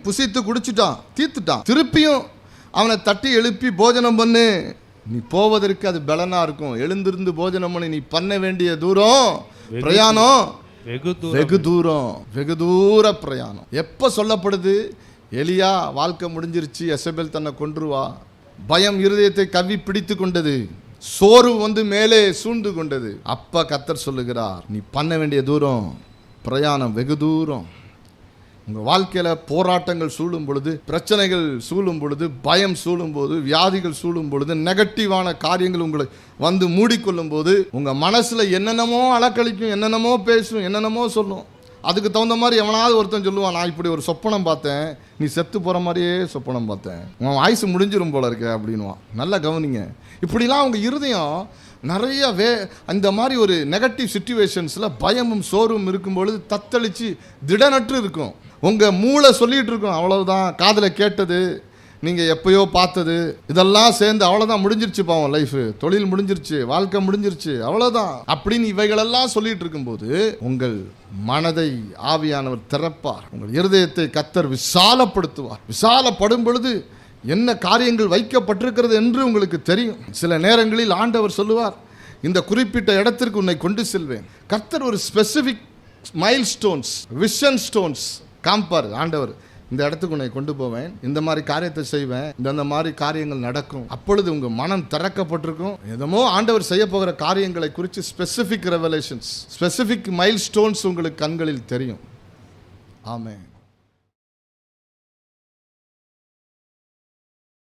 புசித்து குடிச்சிட்டான், தீர்த்துட்டான். திருப்பியும் அவனை தட்டி எழுப்பி போஜனம் பண்ணு, நீ போவதற்கு அது பலனா இருக்கும். எழுந்திருந்து போஜனம் பண்ணி நீ பண்ண வேண்டிய தூரம் பிரயாணம் வெகு தூர பிரயாணம். எப்ப சொல்லப்படுது? எலியா வாழ்க்கை முடிஞ்சிருச்சு, எசபேல் தன்னை கொன்றுவா, பயம் இருதயத்தை கவ்வி பிடித்து கொண்டது, சோர்வு மேலே சூழ்ந்து கொண்டது. அப்ப கர்த்தர் சொல்லுகிறார், நீ பண்ண வேண்டிய தூரம் பிரயாணம் வெகு தூரம். உங்கள் வாழ்க்கையில் போராட்டங்கள் சூழும் பொழுது, பிரச்சனைகள் சூழும் பொழுது, பயம் சூழும் போது, வியாதிகள் சூழும் பொழுது, நெகட்டிவான காரியங்கள் உங்களை வந்து மூடிக்கொள்ளும் போது, உங்கள் மனசில் என்னென்னமோ அலக்களிக்கும், என்னென்னமோ பேசும், என்னென்னமோ சொல்லும். அதுக்கு தகுந்த மாதிரி எவனாவது ஒருத்தன் சொல்லுவான், நான் இப்படி ஒரு சொப்பனம் பார்த்தேன், நீ செத்து போகிற மாதிரியே சொப்பனம் பார்த்தேன், உன் ஆயுசு முடிஞ்சிரும் போல இருக்க அப்படின்வான். நல்லா கவனிங்க. இப்படிலாம் உங்கள் இருதயம் நிறைய அந்த மாதிரி ஒரு நெகட்டிவ் சிச்சுவேஷன்ஸில் பயமும் சோர்வும் இருக்கும்பொழுது தத்தளித்து திடனற்று இருக்கும். உங்கள் மூளை சொல்லிகிட்டு இருக்கும், அவ்வளவுதான், காதில் கேட்டது, நீங்கள் எப்பயோ பார்த்தது, இதெல்லாம் சேர்ந்து அவ்வளோதான், முடிஞ்சிருச்சு, பாவம் லைஃபு, தொழில் முடிஞ்சிருச்சு, வாழ்க்கை முடிஞ்சிருச்சு, அவ்வளோதான் அப்படின்னு இவைகளெல்லாம் சொல்லிட்டு இருக்கும்போது உங்கள் மனதை ஆவியானவர் திறப்பார். உங்கள் இருதயத்தை கர்த்தர் விசாலப்படுத்துவார். விசாலப்படும் பொழுது என்ன காரியங்கள் வைக்கப்பட்டிருக்கிறது என்று உங்களுக்கு தெரியும். சில நேரங்களில் ஆண்டவர் சொல்லுவார், இந்த குறிப்பிட்ட இடத்திற்கு உன்னை கொண்டு செல்வேன். கர்த்தர் ஒரு specific milestones, vision stones காம்பார். ஆண்டவர், இந்த இடத்துக்கு உன்னை கொண்டு போவேன், இந்த மாதிரி காரியத்தை செய்வேன், இந்த மாதிரி காரியங்கள் நடக்கும். அப்பொழுது உங்கள் மனம் திறக்கப்பட்டிருக்கும். எதமோ ஆண்டவர் செய்ய போகிற காரியங்களை குறித்து specific revelations, specific mile stones உங்களுக்கு கண்களில் தெரியும். ஆமென்.